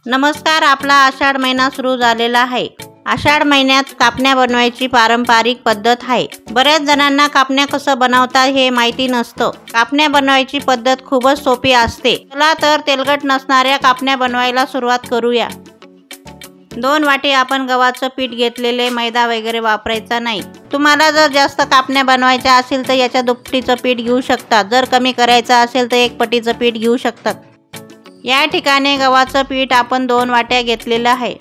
नमस्कार, आपला आषाढ महिना सुरू झालेला आहे। आषाढ महिन्यात कापण्या बनवायची पारंपरिक पद्धत आहे। बऱ्याच जणांना कापण्या कसं बनवतात हे माहिती नसतं। कापण्या बनवायची पद्धत खूपच सोपी असते। चला तर तेलकट नसणाऱ्या कापण्या बनवायला सुरुवात करूया। 2 वाटी आपण गव्हाचं पीठ घेतलेले, मैदा वगैरे वापरायचा नाही। तुम्हाला जर जास्त कापण्या बनवायच्या असेल तर याच्या दुपटीचं पीठ घेऊ शकता। जर कमी करायचं असेल तर 1 पटीचं पीठ घेऊ शकतात। या ठिकाणी गव्हाचं पीठ आपण 2 वाट्या घेतलेलं आहे।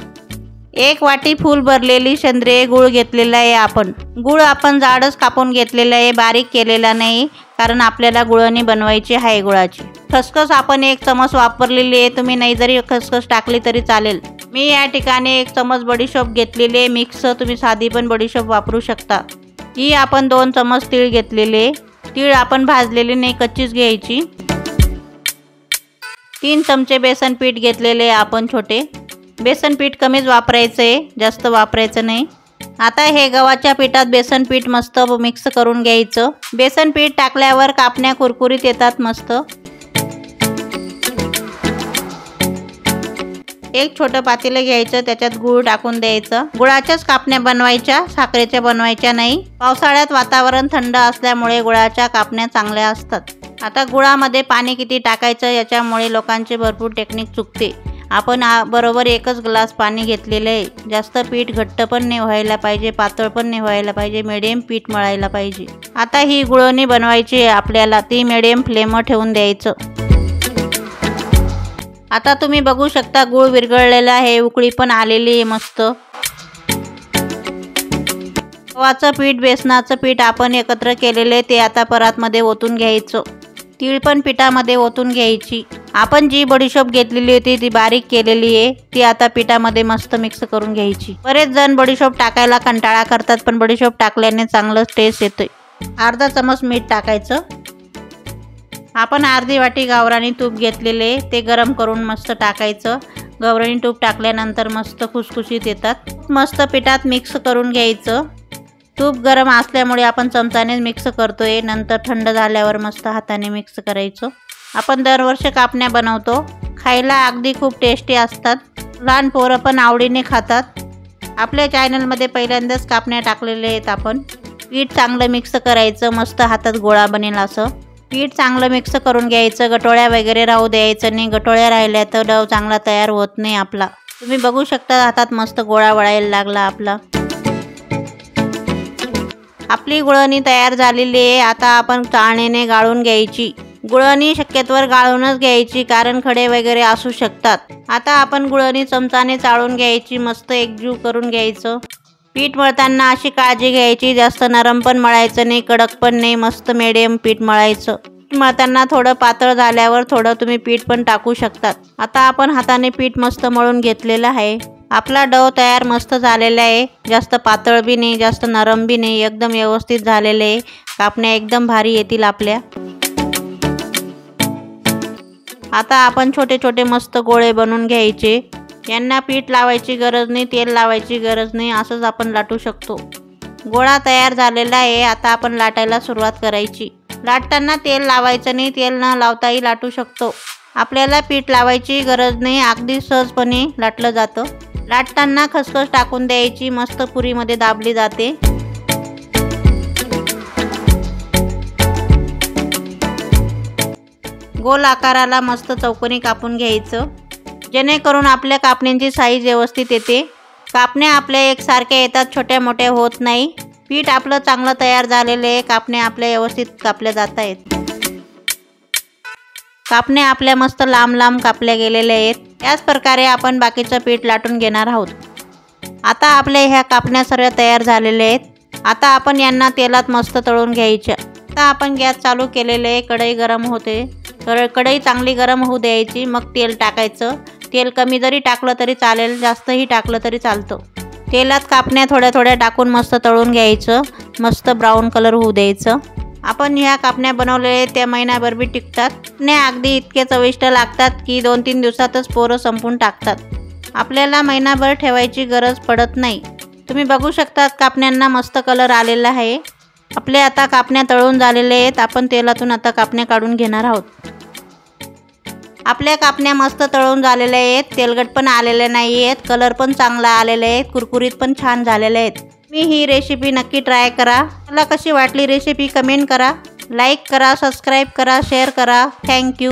1 वाटी फुल भरलेली सेंद्रिय गूळ घेतलेला आहे। आपण गूळ जाडच कापून घेतलेला आहे, बारीक केलेला नाही, कारण आपल्याला गुळणी बनवायची आहे गुळाची। खसखस आपण 1 चमच वापरलेली आहे। तुम्ही नाही जरी खसखस टाकली तरी चालेल। मी या ठिकाणी 1 चमच बडीशोप घेतलेली आहे मिक्स, तुम्ही साधी पण बडीशोप वापरू शकता। ही आपण 2 चमच तीळ घेतलेले। तीळ आपण भाजलेली नाही, कच्चीच घ्यायची। 3 चमचे बेसन पीठ घेतलेले आपण छोटे। बेसन पीठ कमीच वापरायचं आहे, जास्त वापरायचं नाही। आता हे गव्हाच्या पिठात बेसन पीठ मस्त मिक्स करून घ्यायचं। बेसन पीठ टाकल्यावर कापण्या कुरकुरीत येतात मस्त। 1 छोटं पातेलं घ्यायचं, त्याच्यात गूळ टाकून द्यायचं। गुळाच्याच कापण्या बनवायच्या, साखरेच्या बनवायच्या नाही। पावसाळ्यात वातावरण थंड असल्यामुळे गुळाच्या कापण्या चांगल्या असतात। आता गुळामध्ये पाणी किती टाकायचं याच्यामुळे लोकांचे भरपूर टेक्निक चुकते। आपण बरोबर 1च ग्लास पाणी घेतलेलं आहे। जास्त पीठ घट्ट पण नाही व्हायला पाहिजे, पातळ पण नाही व्हायला पाहिजे, मिडियम पीठ मळायला पाहिजे। आता ही गुळणी बनवायची आहे आपल्याला, ती मिडियम फ्लेमवर ठेवून द्यायचं। आता तुम्ही बघू शकता गूळ विरघळलेला आहे, उकळी पण आलेली आहे मस्त। गव्हाचं पीठ बेसनाचं पीठ आपण एकत्र केलेले ते आता परातमध्ये ओतून घ्यायचं। तीळ पण पिठामध्ये ओतून घ्यायची। आपण जी बडीशोप घेतलेली होती ती बारीक केलेली आहे, ती आता पिठामध्ये मस्त मिक्स करून घ्यायची। बरेच जण बडीशोप टाकायला कंटाळा करतात, पण बडीशोप टाकल्याने चांगलं टेस्ट येतोय। अर्धा चमच मीठ टाकायचं। आपण अर्धी वाटी गावरानी तूप घेतलेले, ते गरम करून मस्त टाकायचं। गावरानी तूप टाकल्यानंतर मस्त खुसखुशीत येतात। मस्त पिठात मिक्स करून घ्यायचं। तूप गरम असल्यामुळे आपण चमचाने मिक्स करतोय, नंतर थंड झाल्यावर मस्त हाताने मिक्स करायचं। आपण दरवर्षी कापण्या बनवतो, खायला अगदी खूप टेस्टी असतात। लहान पोरं पण आवडीने खातात। आपल्या चॅनलमध्ये पहिल्यांदाच कापण्या टाकलेल्या आहेत आपण। पीठ चांगलं मिक्स करायचं, मस्त हातात गोळा बनेल असं। पीठ चांगलं मिक्स करून घ्यायचं, गटोळ्या वगैरे राहू द्यायचं नाही। गटोळ्या राहिल्या तर डव चांगला तयार होत नाही आपला। तुम्ही बघू शकता हातात मस्त गोळा वळायला लागला आपला। आपली गुळणी तयार झालेली आहे। आता आपण चाळणीने गाळून घ्यायची। गुळणी शक्यतोवर गाळूनच घ्यायची, कारण खडे वगैरे असू शकतात। आता आपण गुळणी चमचाने चाळून घ्यायची, मस्त एकजीव करून घ्यायचं। पीठ मळताना अशी काळजी घ्यायची, जास्त नरम पण मळायचं नाही, कडक पण नाही, मस्त मिडियम पीठ मळायचं। मळताना थोडं पातळ झाल्यावर थोडं तुम्ही पीठ पण टाकू शकतात। आता आपण हाताने पीठ मस्त मळून घेतलेलं आहे। आपला डो तयार मस्त झालेला आहे, जास्त पातळ बी नाही, जास्त नरम बी नाही, एकदम व्यवस्थित झालेले आहे। कापण्या एकदम भारी येतील आपल्या। आता आपण छोटे छोटे मस्त गोळे बनवून घ्यायचे। यांना पीठ लावायची गरज नाही, तेल लावायची गरज नाही, असंच आपण लाटू शकतो। गोळा तयार झालेला आहे। आता आपण लाटायला सुरुवात करायची। लाटताना तेल लावायचं नाही, तेल न लावताही लाटू शकतो। आपल्याला पीठ लावायची गरज नाही, अगदी सहजपणे लाटलं जातं। लाटताना खसखस टाकून द्यायची, मस्त पुरीमध्ये दाबली जाते। गोल आकाराला मस्त चौकोनी कापून घ्यायचं, जेणेकरून आपल्या कापण्यांची साईज व्यवस्थित येते। कापण्या आपल्या एकसारख्या येतात, छोट्या मोठ्या होत नाही। पीठ आपलं चांगलं तयार झालेलं आहे, कापण्या आपल्या व्यवस्थित कापल्या जात आहेत। कापण्या आपल्या मस्त लांब लांब कापल्या गेलेल्या आहेत। याच प्रकारे आपण बाकीचं पीठ लाटून घेणार आहोत। आता आपल्या ह्या कापण्या सर्व तयार झालेल्या आहेत। आता आपण यांना तेलात मस्त तळून घ्यायच्या। आता आपण गॅस चालू केलेले आहे, कढई गरम होते। कढई चांगली गरम होऊ द्यायची, मग तेल टाकायचं। तेल कमी जरी टाकलं तरी चालेल, जास्तही टाकलं तरी चालतं। तेलात कापण्या थोड्या थोड्या टाकून मस्त तळून घ्यायचं, मस्त ब्राऊन कलर होऊ द्यायचं। आपण ह्या कापण्या बनवलेल्या त्या महिनाभर बी टिकतात। नाही अगदी इतके चविष्ट लागतात की 2-3 दिवसातच पोरं संपून टाकतात। आपल्याला महिनाभर ठेवायची गरज पडत नाही। तुम्ही बघू शकता कापण्यांना मस्त कलर आलेला आहे। आपल्या आता कापण्या तळून झालेल्या आहेत। आपण तेलातून आता कापण्या काढून घेणार आहोत। आपल्या कापण्या मस्त तळून झालेल्या आहेत, तेलकट पण आलेले नाही आहेत, कलर पण चांगला आलेला आहे, कुरकुरीत पण छान झालेले आहेत. मी ही रेसिपी नक्की ट्राय करा. मला कशी वाटली रेसिपी कमेंट करा, लाईक करा, सबस्क्राईब करा, शेअर करा. थँक्यू.